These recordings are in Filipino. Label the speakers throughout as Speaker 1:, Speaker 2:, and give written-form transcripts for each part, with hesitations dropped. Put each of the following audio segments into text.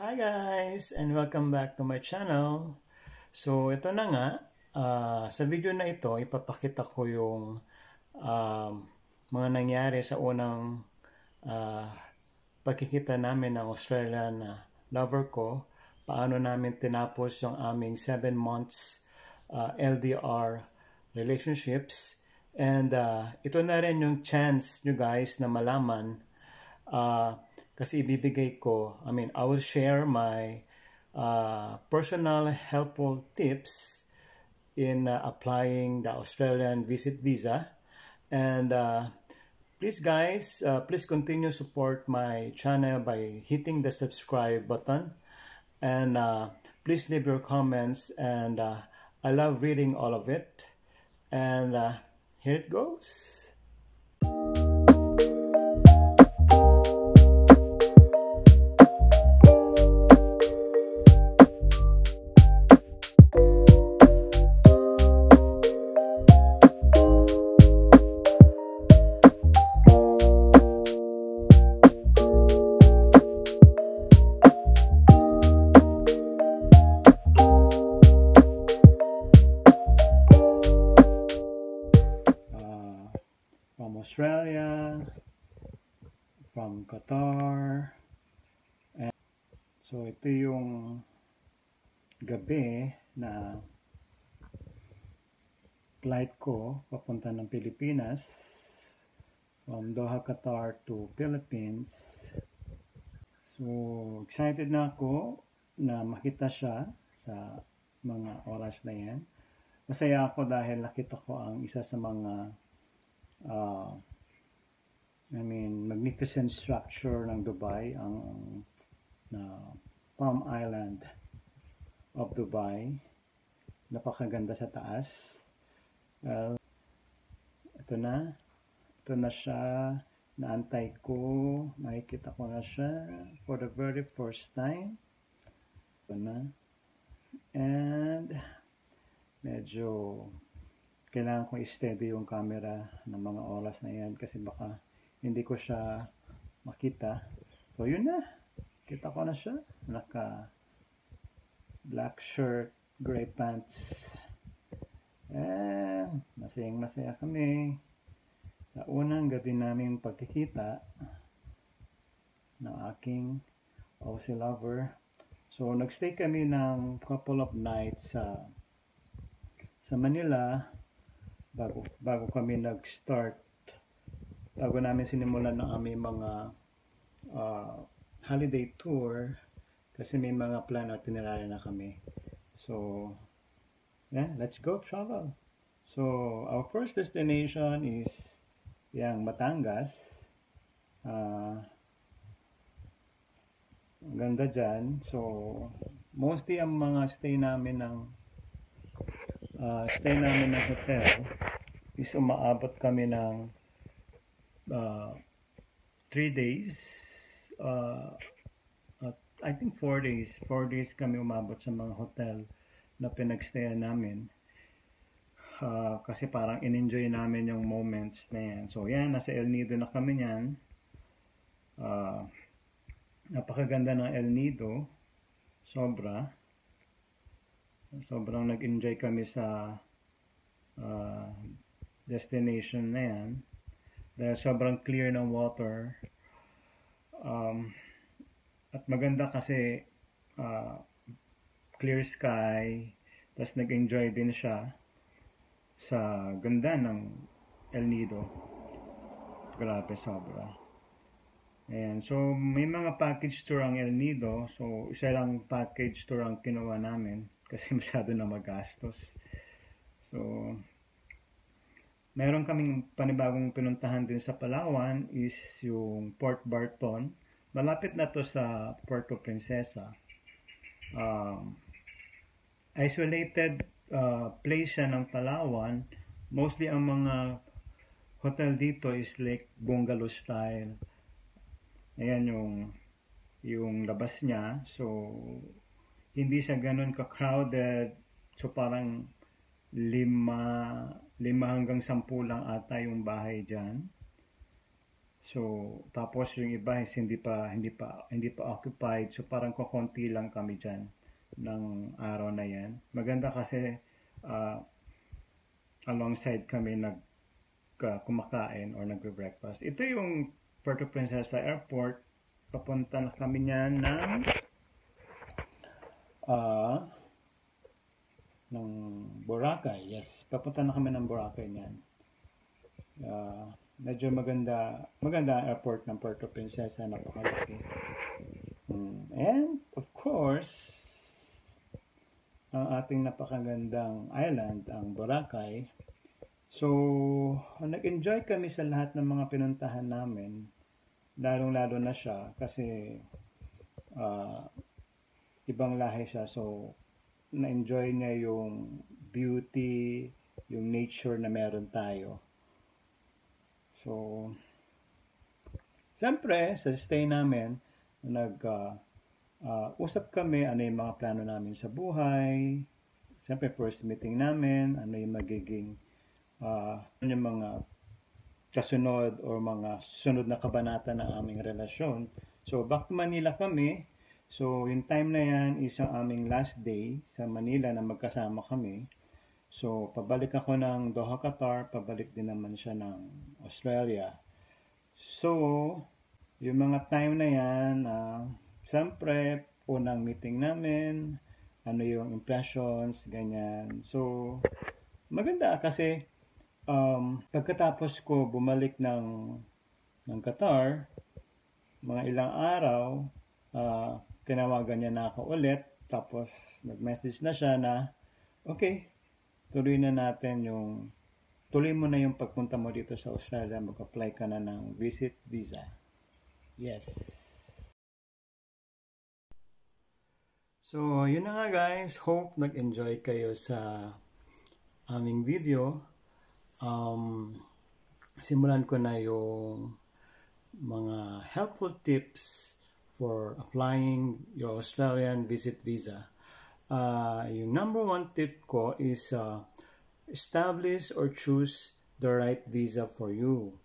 Speaker 1: Hi guys and welcome back to my channel. So ito na nga, sa video na ito ipapakita ko yung um, mga nangyari sa unang uh, pagkikita namin ng Australian lover ko. Paano namin tinapos yung aming 7 months LDR relationships. And ito na rin yung chance nyo guys na malaman kasi ibibigay ko, I will share my personal helpful tips in applying the Australian visit visa. And please guys, please continue support my channel by hitting the subscribe button. And please leave your comments, and I love reading all of it. And here it goes. From Australia, from Qatar. And so ito yung gabi na flight ko papunta ng Pilipinas from Doha, Qatar to Philippines. So excited na ako na makita siya sa mga oras na yan. Masaya ako dahil nakita ko ang isa sa mga magnificent structure ng Dubai, ang Palm Island of Dubai. Napakaganda sa taas. Well, ito na siya. Naantay ko, makikita ko na siya for the very first time. Ito na. And medyo kailangan ko i-steady yung camera ng mga oras na yan kasi baka hindi ko siya makita. So yun na, kita ko na siya, naka black shirt, gray pants, and masaya kami sa unang gabi namin pagkikita ng aking Aussie lover. So nagstay kami ng couple of nights sa Manila bago kami nag-start, bago namin sinimulan ng aming mga holiday tour kasi may mga plan at itinerary na kami. So yeah, let's go travel. So our first destination is yang Batangas. Ganda dyan. So mostly ang mga stay namin ng hotel is umaabot kami ng 3 days. I think 4 days. 4 days kami umabot sa mga hotel na pinagstayan namin. Kasi parang in-enjoy namin yung moments na yan. So yan, nasa El Nido na kami yan. Napakaganda ng El Nido. Sobrang nag-enjoy kami sa destination na yan dahil sobrang clear ng water, at maganda kasi clear sky, tapos nag-enjoy din siya sa ganda ng El Nido. Grabe, sobra. Ayan, so may mga package tour ang El Nido, so isa lang package tour ang kinuha namin kasi masyado na magastos. So meron kaming panibagong pinuntahan din sa Palawan is yung Port Barton. Malapit na to sa Puerto Princesa. Isolated place siya ng Palawan. Mostly ang mga hotel dito is like bungalow style. Ayan yung labas niya. So hindi siya ganun ka-crowded. So parang 5 hanggang 10 lang ata yung bahay dyan. So, tapos yung iba is hindi pa occupied. So, parang kokonti lang kami dyan ng araw na yan. Maganda kasi alongside kami kumakain or nagbe-breakfast. Ito yung Puerto Princesa Airport. Papunta na kami niyan ng Boracay. Yes, papunta na kami ng Boracay niyan. Medyo maganda ang airport ng Puerto Princesa, napakalaki. And of course, ang ating napakagandang island, ang Boracay. So, nag-enjoy kami sa lahat ng mga pinuntahan namin. Lalong-lalo na siya kasi ibang lahi siya. So, na-enjoy niya yung beauty, yung nature na meron tayo. So, siyempre, sa stay namin, usap kami ano yung mga plano namin sa buhay. Siyempre, first meeting namin, ano yung magiging yung mga kasunod o mga sunod na kabanata ng aming relasyon. So, back to Manila kami. So, yung time na yan is ang aming last day sa Manila na magkasama kami. So, pabalik ako ng Doha, Qatar. Pabalik din naman siya ng Australia. So, yung mga time na yan, siyempre, unang meeting namin, ano yung impressions, ganyan. So, maganda kasi pagkatapos ko bumalik ng Qatar, mga ilang araw, tinawagan niya na ako ulit. Tapos, nag-message na siya na, okay, tuloy mo na yung pagpunta mo dito sa Australia, mag-apply ka na ng visit visa. Yes. So, yun na nga guys. Hope nag-enjoy kayo sa aming video. Simulan ko na yung mga helpful tips for applying your Australian visit visa. Yung number one tip ko is establish or choose the right visa for you.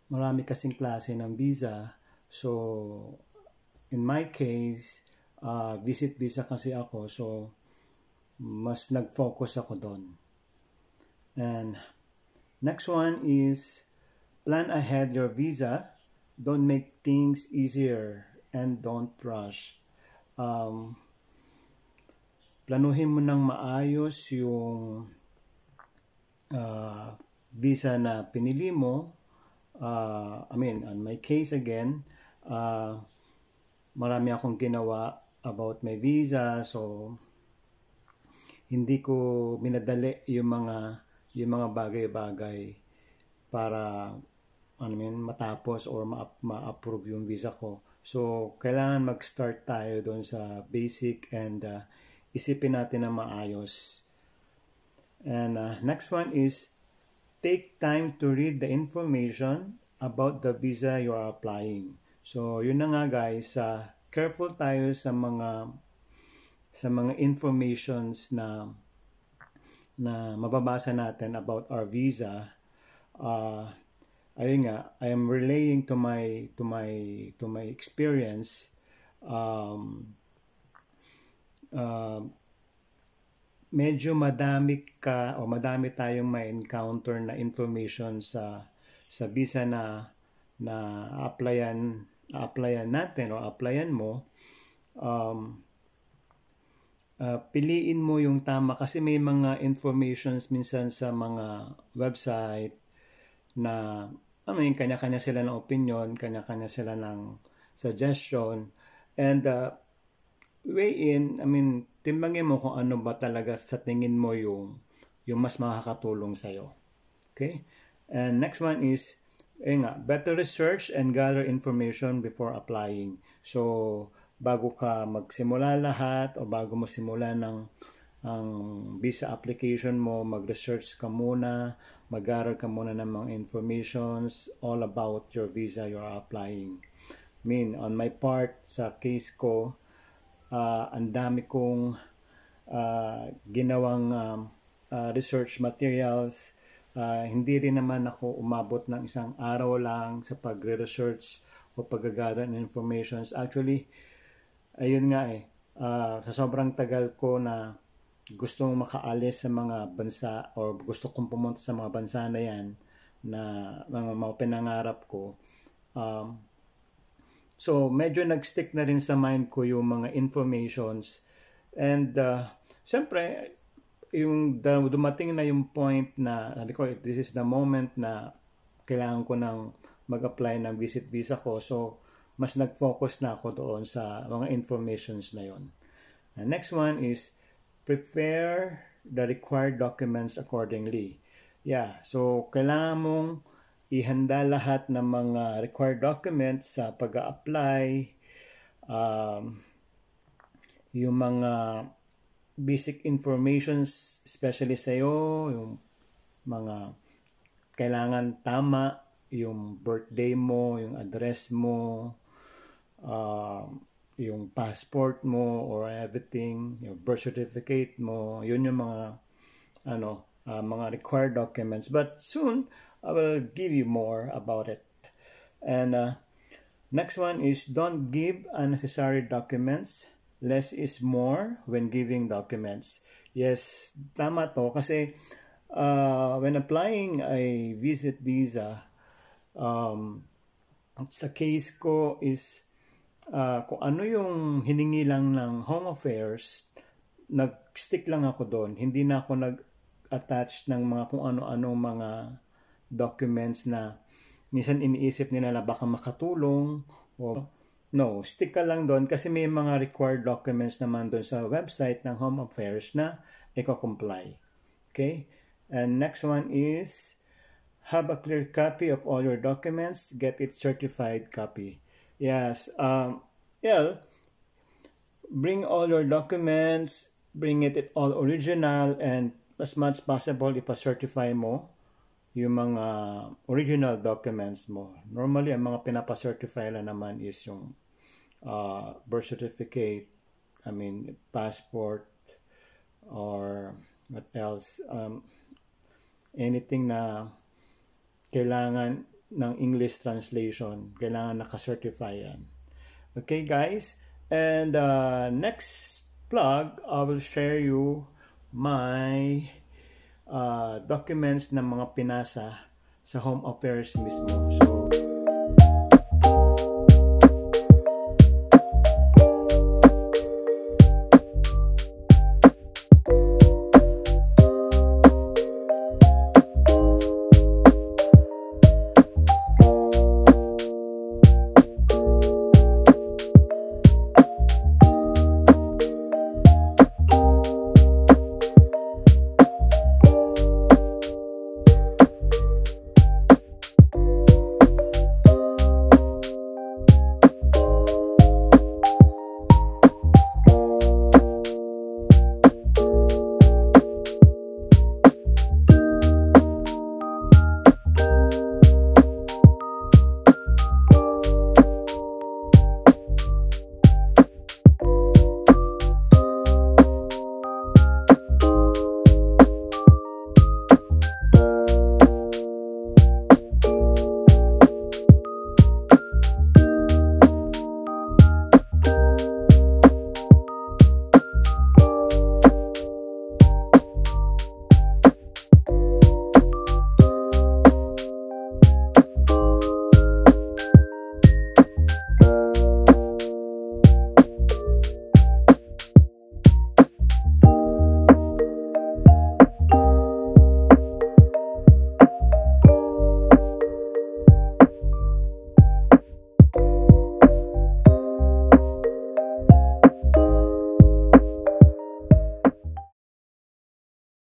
Speaker 1: Marami kasing klase ng visa. So, in my case, visit visa kasi ako. So, mas nag-focus ako doon. And next one is plan ahead your visa. Don't make things easier and don't rush. Planuhin mo ng maayos yung visa na pinili mo. On my case again, marami akong ginawa about my visa. So, hindi ko minadali yung mga bagay-bagay para matapos or ma-approve yung visa ko. So, kailangan mag-start tayo doon sa basic and isipin natin na maayos. And next one is take time to read the information about the visa you are applying. So, yun na nga guys, careful tayo sa mga informations na mababasa natin about our visa. Ayun nga, I am relaying to my experience. Medyo madami tayong ma-encounter na information sa visa na applyan natin o applyan mo. Piliin mo yung tama kasi may mga informations minsan sa mga website na kanya-kanya sila ng opinion, kanya-kanya sila ng suggestion, and timbangin mo kung ano ba talaga sa tingin mo yung mas makakatulong sa'yo. Okay? And next one is better research and gather information before applying. So, bago ka magsimula lahat o bago mo simulan ang visa application mo, mag-research ka muna, mag-gather ka muna ng mga informations all about your visa you're applying. On my part, sa case ko, ang dami kong ginawang research materials Hindi rin naman ako umabot ng isang araw lang sa pagre-research o pag-gather ng informations. Actually, ayun nga sa sobrang tagal ko na gustong makaalis sa mga bansa or gusto kong pumunta sa mga bansa na yan na mga pinangarap ko. So, medyo nag-stick na rin sa mind ko yung mga informations. And, syempre, yung dumating na yung point na sabi ko, this is the moment na kailangan ko nang mag-apply ng visit visa ko. So, mas nag-focus na ako doon sa mga informations na yon. The next one is prepare the required documents accordingly. Yeah, so kailangan mong ihanda lahat ng mga required documents sa pag-a-apply, yung mga basic informations, especially sa'yo, yung mga kailangan tama, yung birthday mo, yung address mo, yung passport mo or everything, yung birth certificate mo, yun yung mga mga required documents. But soon, I will give you more about it. And next one is don't give unnecessary documents. Less is more when giving documents. Yes, tama to kasi when applying a visit visa, sa case ko is kung ano yung hiningi lang ng Home Affairs, nag-stick lang ako doon. Hindi na ako nag-attach ng mga kung ano-ano mga documents na minsan iniisip nila na baka makatulong o no, stick ka lang doon kasi may mga required documents naman doon sa website ng Home Affairs na i-comply. Okay? And next one is have a clear copy of all your documents. Get it certified copy. Yes. Bring all your documents. Bring it all original and as much possible ipa-certify mo yung mga original documents mo. Normally, ang mga pinapa-certify lang naman is yung birth certificate, passport, or what else, anything na kailangan ng English translation, kailangan naka-certify yan. Okay, guys? And next vlog, I will share you my documents ng mga pinasa sa Home Affairs mismo. So,